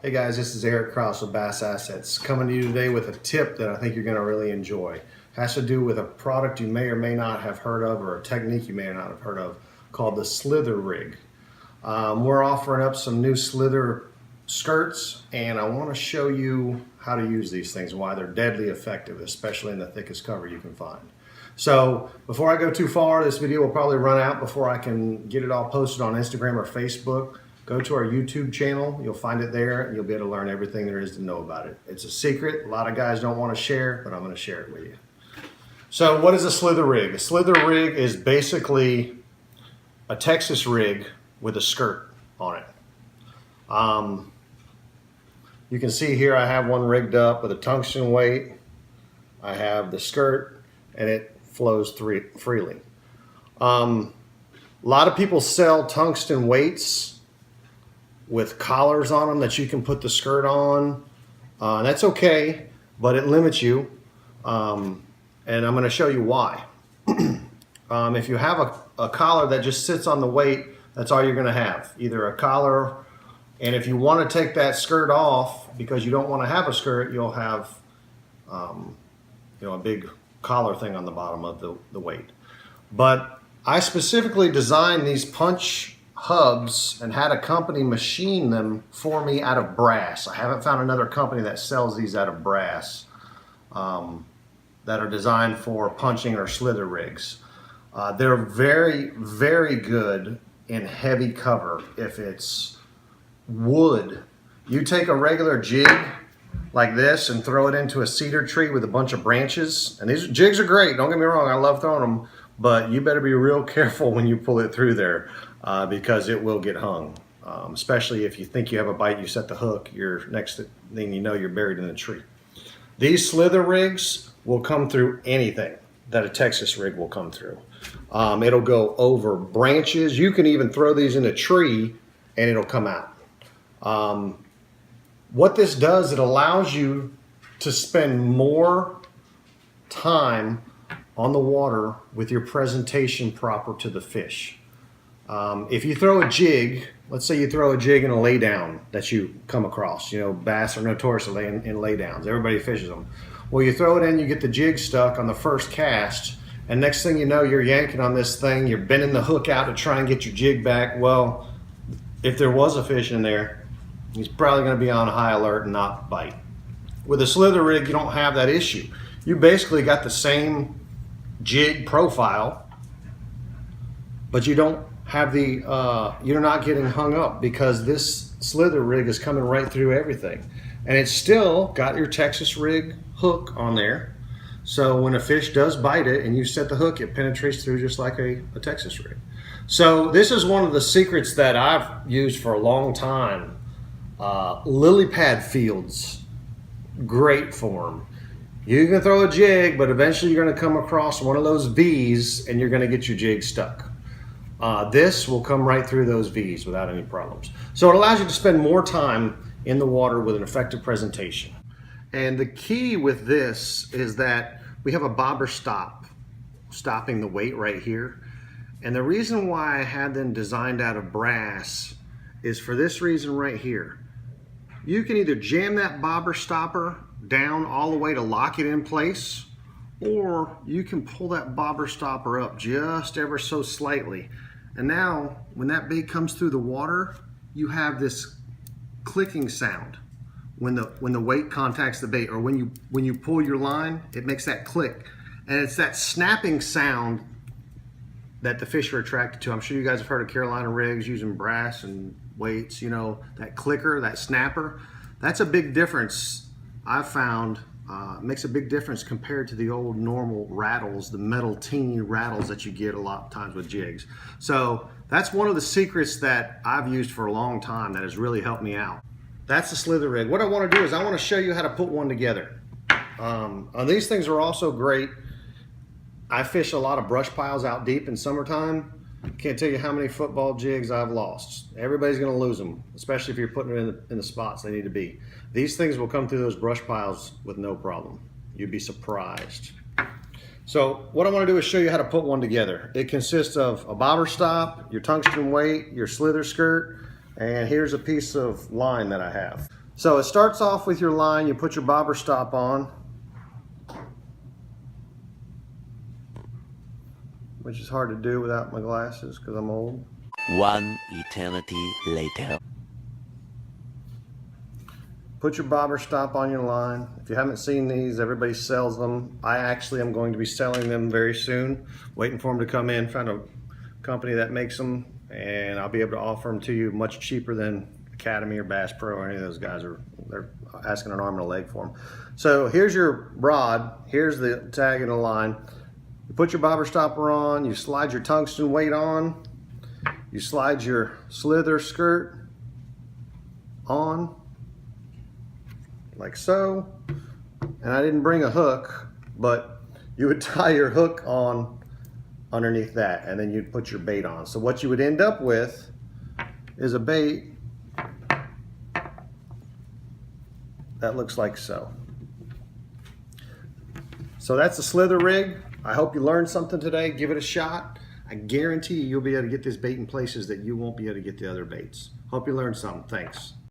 Hey guys, this is Ethan Krause of Bass Assets coming to you today with a tip that I think you're going to really enjoy. It has to do with a product you may or may not have heard of, or a technique you may or not have heard of, called the Slither rig. We're offering up some new Slither skirts, and I want to show you how to use these things and why they're deadly effective, especially in the thickest cover you can find. So before I go too far, this video will probably run out before I can get it all posted on Instagram or Facebook. Go to our YouTube channel, you'll find it there, and you'll be able to learn everything there is to know about it. It's a secret, a lot of guys don't want to share, but I'm going to share it with you. So what is a Slither rig? A Slither rig is basically a Texas rig with a skirt on it. You can see here I have one rigged up with a tungsten weight. I have the skirt, and it flows freely. A lot of people sell tungsten weights with collars on them that you can put the skirt on. That's okay, but it limits you. And I'm going to show you why. If you have a collar that just sits on the weight, that's all you're going to have. Either a collar, and if you want to take that skirt off because you don't want to have a skirt, you'll have a big collar thing on the bottom of the weight. But I specifically designed these punch hubs and had a company machine them for me out of brass. I haven't found another company that sells these out of brass that are designed for punching or slither rigs. They're very, very good in heavy cover. If it's wood, you take a regular jig like this and throw it into a cedar tree with a bunch of branches, and these jigs are great, don't get me wrong, I love throwing them, but you better be real careful when you pull it through there because it will get hung. Especially if you think you have a bite, you set the hook, next thing you know, you're buried in a tree. These slither rigs will come through anything that a Texas rig will come through. It'll go over branches. You can even throw these in a tree and it'll come out. What this does, it allows you to spend more time on the water with your presentation proper to the fish. If you throw a jig, let's say you throw a jig in a laydown that you come across, bass are notorious in laydowns. Everybody fishes them. Well, you throw it in, you get the jig stuck on the first cast, and next thing you know, you're yanking on this thing, you're bending the hook out to try and get your jig back. Well, if there was a fish in there, he's probably going to be on high alert and not bite. With a slither rig, you don't have that issue. You basically got the same jig profile, but you don't have you're not getting hung up because this slither rig is coming right through everything. And it's still got your Texas rig hook on there. So when a fish does bite it and you set the hook, it penetrates through just like a Texas rig. So this is one of the secrets that I've used for a long time. Lily pad fields, great form. You can throw a jig, but eventually you're going to come across one of those V's and you're going to get your jig stuck. This will come right through those V's without any problems. So it allows you to spend more time in the water with an effective presentation. And the key with this is that we have a bobber stopping the weight right here. And the reason why I had them designed out of brass is for this reason right here. You can either jam that bobber stopper down all the way to lock it in place, or you can pull that bobber stopper up just ever so slightly. And now when that bait comes through the water, you have this clicking sound when the weight contacts the bait, or when you pull your line, it makes that click. And it's that snapping sound that the fish are attracted to. I'm sure you guys have heard of Carolina rigs using brass and weights, that clicker, that snapper. That's a big difference I've found. Makes a big difference compared to the old normal rattles, the metal teeny rattles that you get a lot of times with jigs. So that's one of the secrets that I've used for a long time that has really helped me out. That's the slither rig. What I want to do is I want to show you how to put one together. These things are also great. I fish a lot of brush piles out deep in summertime. Can't tell you how many football jigs I've lost. Everybody's going to lose them, especially if you're putting them in the spots they need to be. These things will come through those brush piles with no problem. You'd be surprised. So what I want to do is show you how to put one together. It consists of a bobber stop, your tungsten weight, your slither skirt, and here's a piece of line that I have. So it starts off with your line, you put your bobber stop on, which is hard to do without my glasses because I'm old. One eternity later. Put your bobber stop on your line. If you haven't seen these, everybody sells them. I actually am going to be selling them very soon. Waiting for them to come in. Found a company that makes them, and I'll be able to offer them to you much cheaper than Academy or Bass Pro or any of those guys. They're asking an arm and a leg for them. So here's your rod. Here's the tag and the line. You put your bobber stopper on. You slide your tungsten weight on. You slide your Slither skirt on, like so. And I didn't bring a hook, but you would tie your hook on underneath that, and then you'd put your bait on. So what you would end up with is a bait that looks like so. So that's the Slither rig. I hope you learned something today. Give it a shot. I guarantee you'll be able to get this bait in places that you won't be able to get the other baits. Hope you learned something. Thanks.